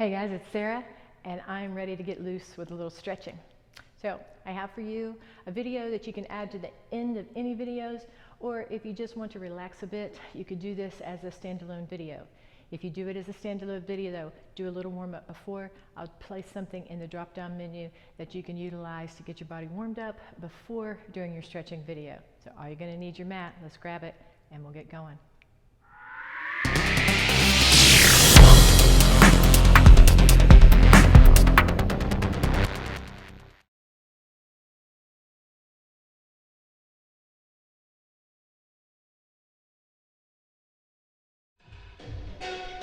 Hey guys, it's Sarah, and I'm ready to get loose with a little stretching. So I have for you a video that you can add to the end of any videos, or if you just want to relax a bit, you could do this as a standalone video. If you do it as a standalone video though, do a little warm up before. I'll place something in the drop down menu that you can utilize to get your body warmed up before doing your stretching video. So all you're going to need your mat, let's grab it and we'll get going.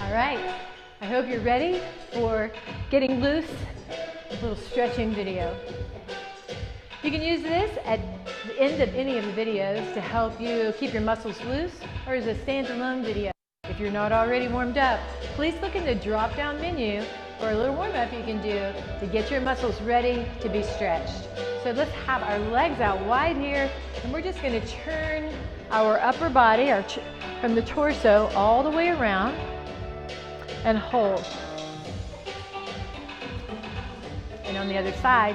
All right, I hope you're ready for getting loose, a little stretching video. You can use this at the end of any of the videos to help you keep your muscles loose, or as a standalone video. If you're not already warmed up, please look in the drop-down menu for a little warm-up you can do to get your muscles ready to be stretched. So let's have our legs out wide here, and we're just going to turn our upper body from the torso all the way around and hold. And on the other side,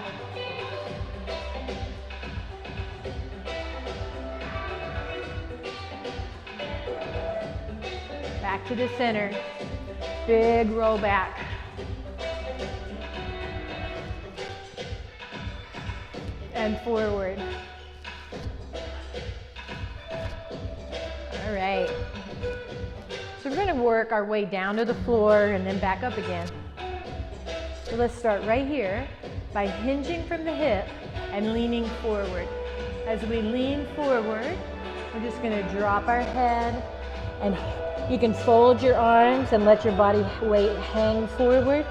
back to the center, big roll back. And forward. All right. So we're going to work our way down to the floor and then back up again. So let's start right here by hinging from the hip and leaning forward. As we lean forward, we're just going to drop our head, and you can fold your arms and let your body weight hang forward.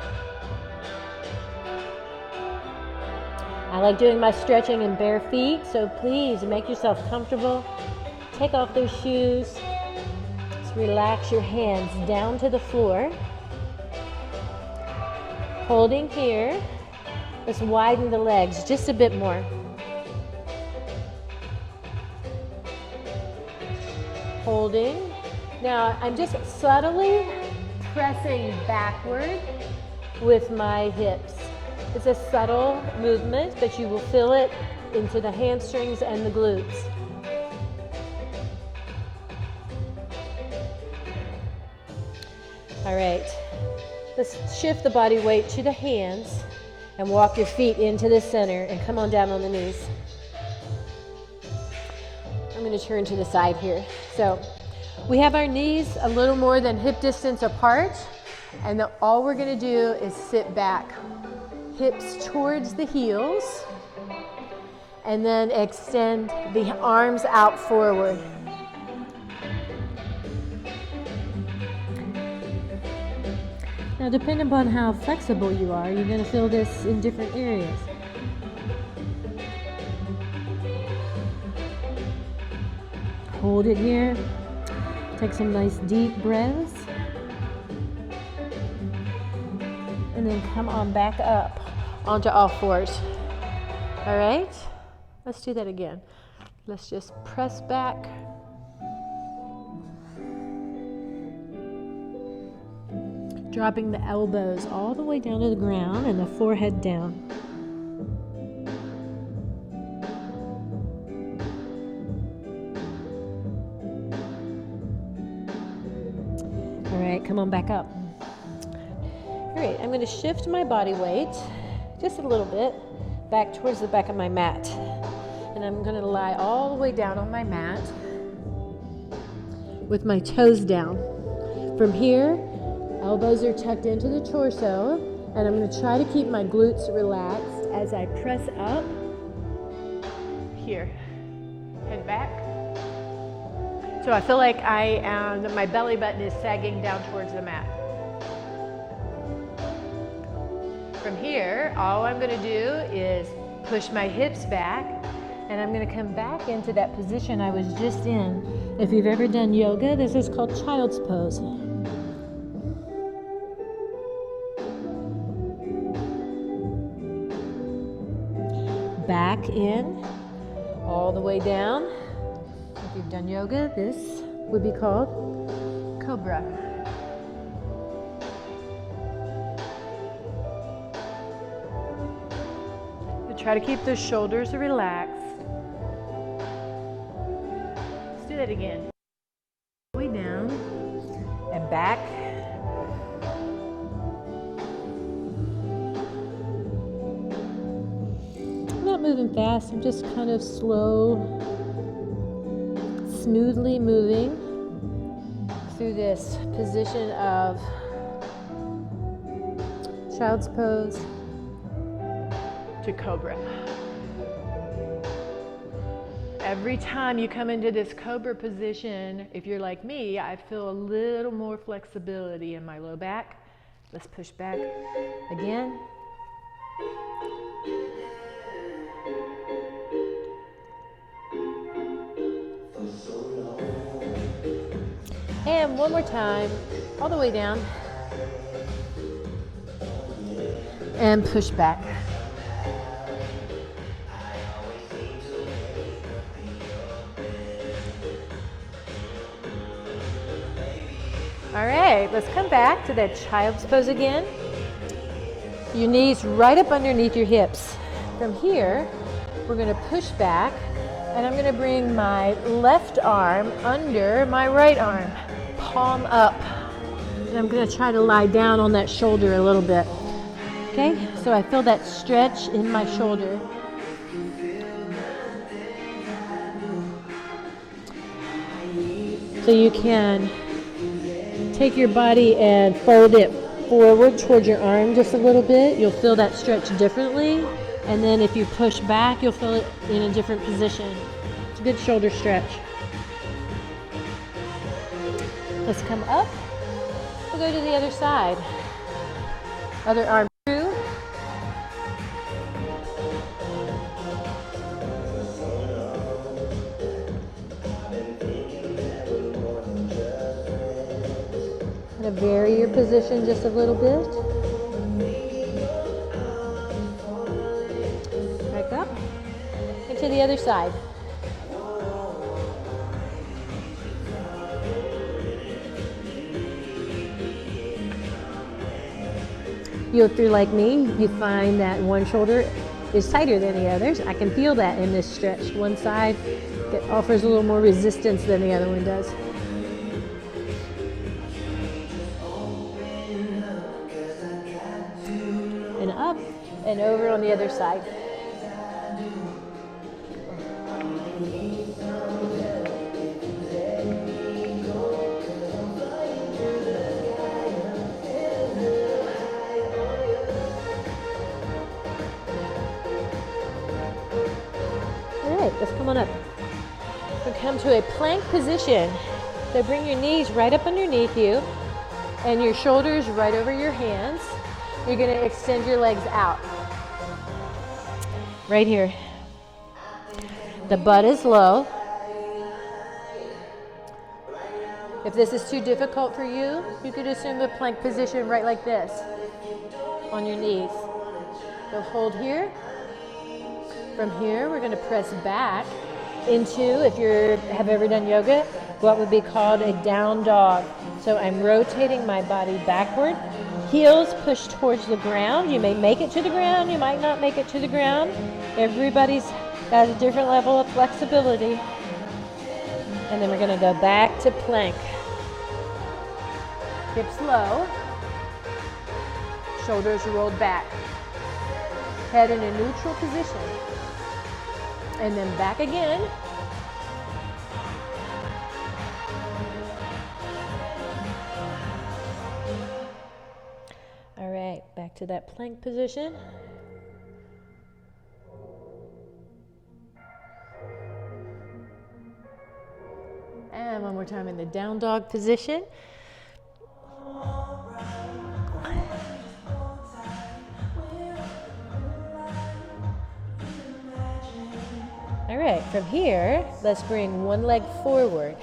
I like doing my stretching in bare feet, so please make yourself comfortable. Take off those shoes. Relax your hands down to the floor. Holding here. Let's widen the legs just a bit more. Holding. Now I'm just subtly pressing backward with my hips. It's a subtle movement, but you will feel it into the hamstrings and the glutes. All right, let's shift the body weight to the hands and walk your feet into the center and come on down on the knees. I'm going to turn to the side here. So we have our knees a little more than hip distance apart, and all we're going to do is sit back, hips towards the heels, and then extend the arms out forward. Now, depending upon how flexible you are, you're going to feel this in different areas. Hold it here. Take some nice deep breaths. And then come on back up onto all fours. All right? Let's do that again. Let's just press back. Dropping the elbows all the way down to the ground and the forehead down. All right, come on back up. All right, I'm going to shift my body weight just a little bit back towards the back of my mat. And I'm going to lie all the way down on my mat with my toes down. From here, elbows are tucked into the torso, and I'm going to try to keep my glutes relaxed as I press up. Here, head back. So I feel like my belly button is sagging down towards the mat. From here, all I'm going to do is push my hips back, and I'm going to come back into that position I was just in. If you've ever done yoga, this is called child's pose. Back in, all the way down. If you've done yoga, this would be called cobra. Try to keep those shoulders relaxed. Let's do that again. Way down and back. I'm not moving fast, I'm just kind of slow, smoothly moving through this position of child's pose to cobra. Every time you come into this cobra position, if you're like me, I feel a little more flexibility in my low back. Let's push back again. And one more time, all the way down. And push back. All right, let's come back to that child's pose again. Your knees right up underneath your hips. From here, we're gonna push back, and I'm gonna bring my left arm under my right arm, palm up. And I'm gonna try to lie down on that shoulder a little bit. Okay, so I feel that stretch in my shoulder. So you can take your body and fold it forward towards your arm just a little bit. You'll feel that stretch differently. And then if you push back, you'll feel it in a different position. It's a good shoulder stretch. Let's come up. We'll go to the other side. Other arm through. Kind of vary your position just a little bit. Back up. And to the other side. If you're like me, you find that one shoulder is tighter than the others. I can feel that in this stretch. One side that offers a little more resistance than the other one does. And up and over on the other side. Let's come on up. We'll come to a plank position. So bring your knees right up underneath you and your shoulders right over your hands. You're going to extend your legs out. Right here. The butt is low. If this is too difficult for you, you could assume a plank position right like this on your knees. So hold here. From here, we're going to press back into, if you have ever done yoga, what would be called a down dog. So I'm rotating my body backward. Heels push towards the ground. You may make it to the ground. You might not make it to the ground. Everybody's got a different level of flexibility. And then we're going to go back to plank. Hips low. Shoulders rolled back. Head in a neutral position. And then back again. All right, back to that plank position. And one more time in the down dog position. All right, from here, let's bring one leg forward.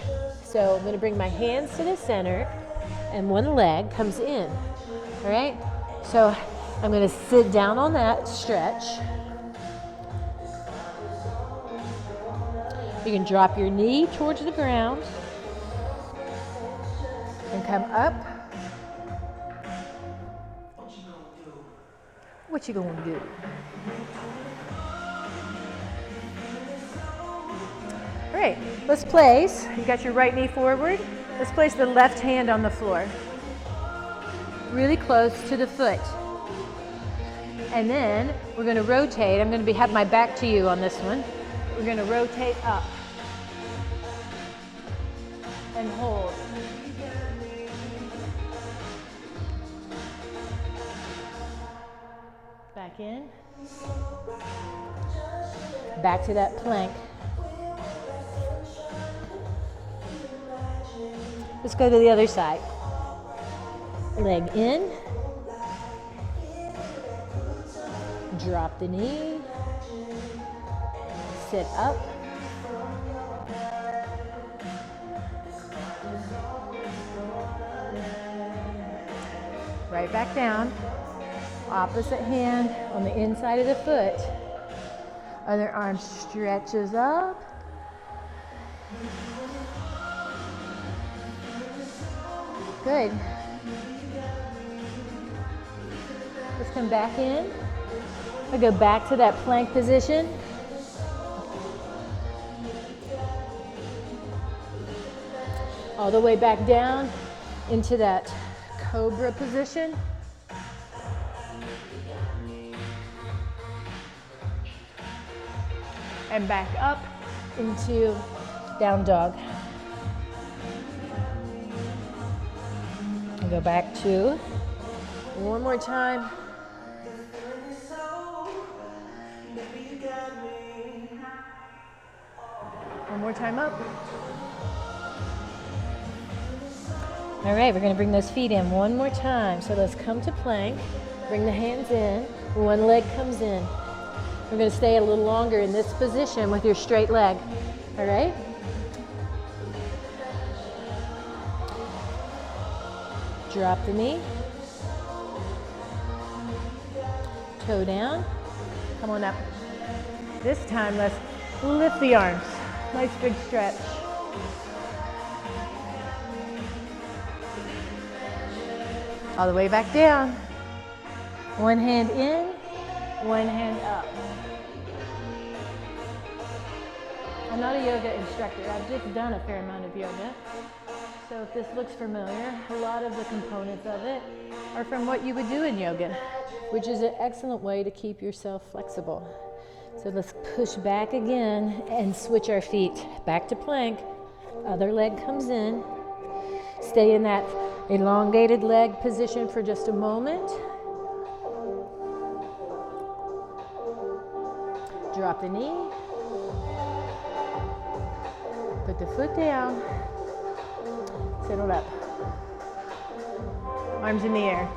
So I'm going to bring my hands to the center and one leg comes in. All right, so I'm going to sit down on that stretch. You can drop your knee towards the ground and come up. What you gonna do? right, let's place, you got your right knee forward. Let's place the left hand on the floor, really close to the foot. And then we're going to rotate. I'm going to have my back to you on this one. We're going to rotate up and hold. Back in. Back to that plank. Let's go to the other side. Leg in. Drop the knee. Sit up. Right back down. Opposite hand on the inside of the foot. Other arm stretches up. Good. Let's come back in. I go back to that plank position. All the way back down into that cobra position. And back up into down dog. And go back to, one more time. One more time up. All right, we're going to bring those feet in one more time. So let's come to plank. Bring the hands in. One leg comes in. We're going to stay a little longer in this position with your straight leg. All right? Drop the knee. Toe down. Come on up. This time, let's lift the arms. Nice big stretch. All the way back down. One hand in, one hand up. I'm not a yoga instructor. I've just done a fair amount of yoga. So if this looks familiar, a lot of the components of it are from what you would do in yoga, which is an excellent way to keep yourself flexible. So let's push back again and switch our feet. Back to plank. Other leg comes in. Stay in that elongated leg position for just a moment. Drop the knee. Put the foot down. Settle up. Arms in the air.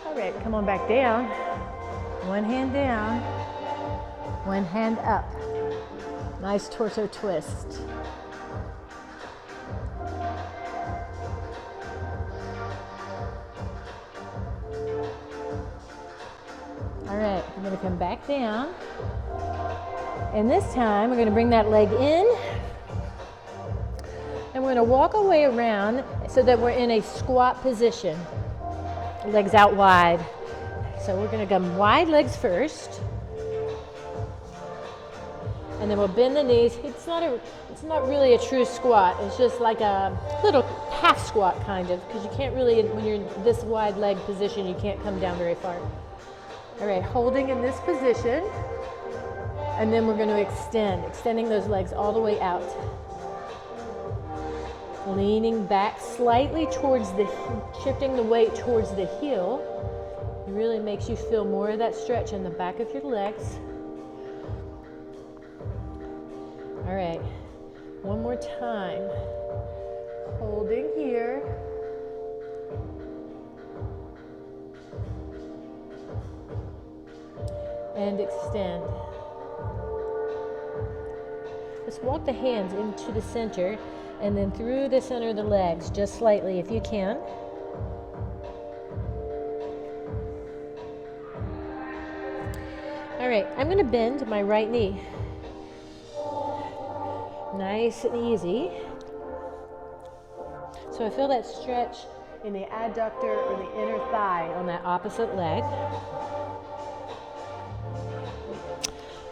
All right, come on back down. One hand down. One hand up. Nice torso twist. All right, we're going to come back down. And this time, we're going to bring that leg in. And we're going to walk our way around so that we're in a squat position. Legs out wide. So we're going to come wide legs first. And then we'll bend the knees. It's not really a true squat. It's just like a little half squat kind of, because you can't really, when you're in this wide leg position, you can't come down very far. All right, holding in this position, and then we're going to extending those legs all the way out. Leaning back slightly towards shifting the weight towards the heel. It really makes you feel more of that stretch in the back of your legs. All right, one more time. Holding here. And extend. Just walk the hands into the center and then through the center of the legs, just slightly if you can. All right, I'm going to bend my right knee. Nice and easy. So I feel that stretch in the adductor or the inner thigh on that opposite leg.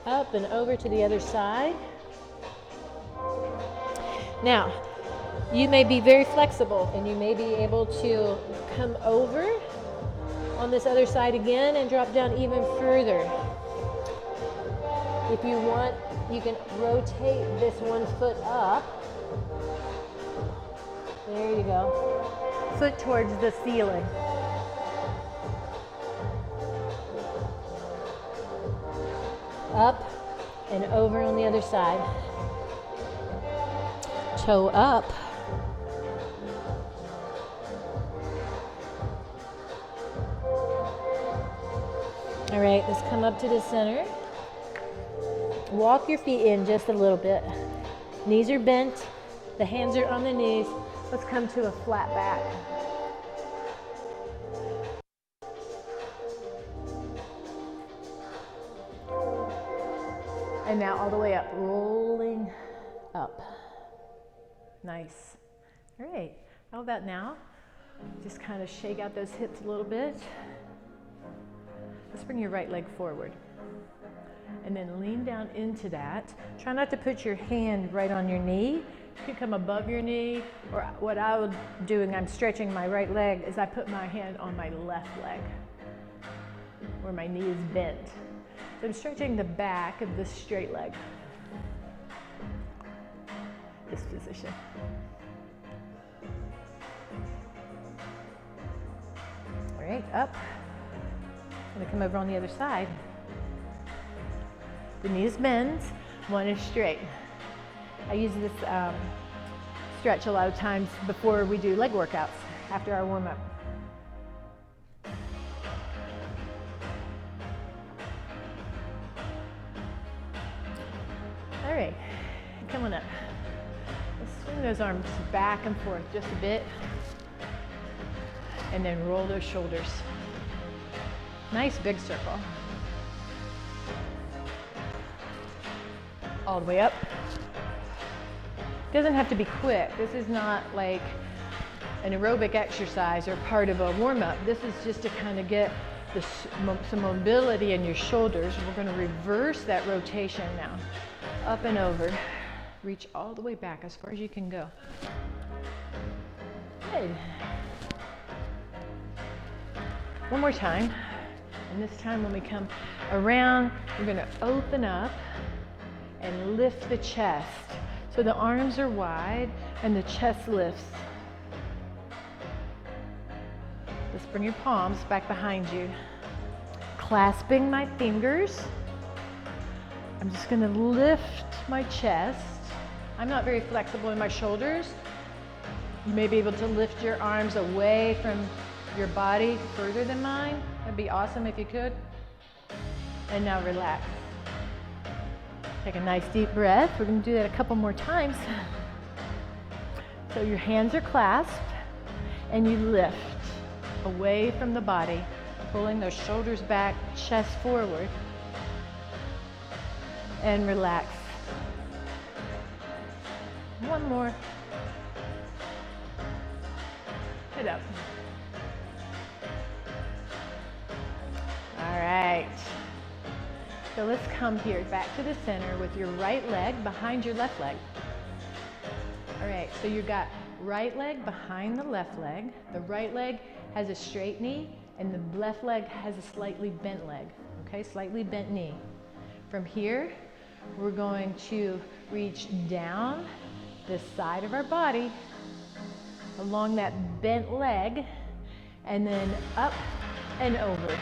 Up and over to the other side. Now, you may be very flexible and you may be able to come over on this other side again and drop down even further. If you want, you can rotate this one foot up. There you go. Foot towards the ceiling. Up and over on the other side. Toe up. All right, let's come up to the center. Walk your feet in just a little bit. Knees are bent. The hands are on the knees. Let's come to a flat back. And now all the way up, rolling up. Nice. All right, how about now? Just kind of shake out those hips a little bit. Let's bring your right leg forward. And then lean down into that. Try not to put your hand right on your knee. You could come above your knee, or what I would do, and I'm stretching my right leg, is I put my hand on my left leg, where my knee is bent. So I'm stretching the back of this straight leg. This position. All right, up. I'm gonna come over on the other side. The knees bend, one is straight. I use this stretch a lot of times before we do leg workouts, after our warm-up. All right, come on up. Let's swing those arms back and forth just a bit, and then roll those shoulders. Nice big circle. All the way up. Doesn't have to be quick. This is not like an aerobic exercise or part of a warm-up. This is just to kind of get some mobility in your shoulders. We're going to reverse that rotation now. Up and over. Reach all the way back as far as you can go. Good. One more time. And this time when we come around, we're going to open up and lift the chest. So the arms are wide and the chest lifts. Let's bring your palms back behind you. Clasping my fingers. I'm just going to lift my chest. I'm not very flexible in my shoulders. You may be able to lift your arms away from your body further than mine. That'd be awesome if you could. And now relax. Take a nice deep breath. We're going to do that a couple more times. So your hands are clasped and you lift away from the body, pulling those shoulders back, chest forward, and relax. One more. Head up. All right. So let's come here back to the center with your right leg behind your left leg. All right, so you've got right leg behind the left leg. The right leg has a straight knee and the left leg has a slightly bent leg, okay? Slightly bent knee. From here, we're going to reach down the side of our body along that bent leg and then up and over.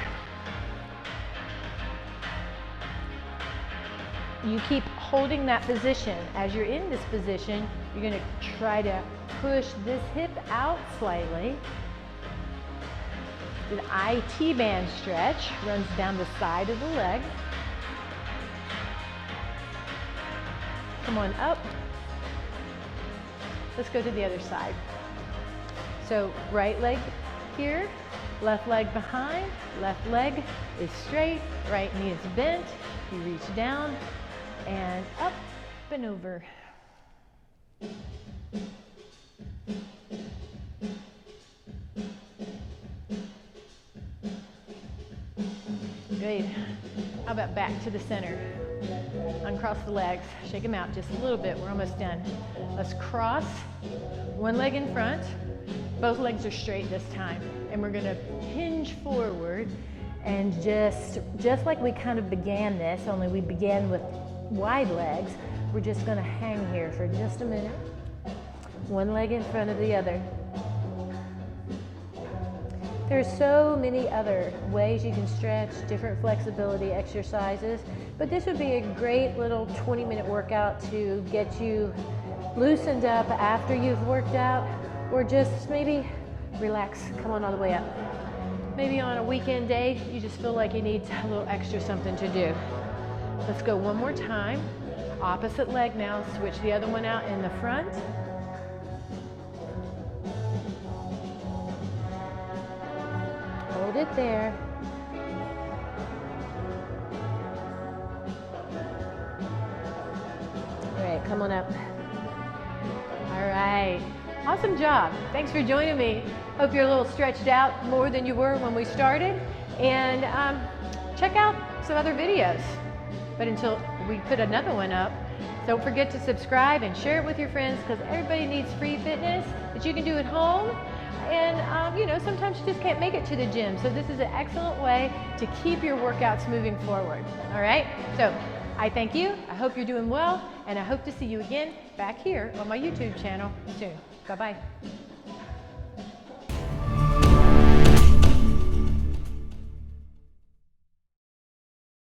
You keep holding that position. As you're in this position, you're going to try to push this hip out slightly. The IT band stretch runs down the side of the leg. Come on up. Let's go to the other side. So right leg here, left leg behind, left leg is straight, right knee is bent. You reach down and up and over. Great. How about back to the center? Uncross the legs, shake them out just a little bit. We're almost done. Let's cross, one leg in front. Both legs are straight this time. And we're gonna hinge forward and just like we kind of began this, only we began with wide legs, we're just gonna hang here for just a minute. One leg in front of the other. There's so many other ways you can stretch, different flexibility exercises, but this would be a great little 20-minute workout to get you loosened up after you've worked out, or just maybe relax, come on all the way up. Maybe on a weekend day, you just feel like you need a little extra something to do. Let's go one more time. Opposite leg now, switch the other one out in the front. Hold it there. All right, come on up. All right, awesome job. Thanks for joining me. Hope you're a little stretched out more than you were when we started. And check out some other videos. But until we put another one up, don't forget to subscribe and share it with your friends, because everybody needs free fitness that you can do at home. And you know, sometimes you just can't make it to the gym. So this is an excellent way to keep your workouts moving forward. All right, so I thank you. I hope you're doing well, and I hope to see you again back here on my YouTube channel soon. Bye-bye.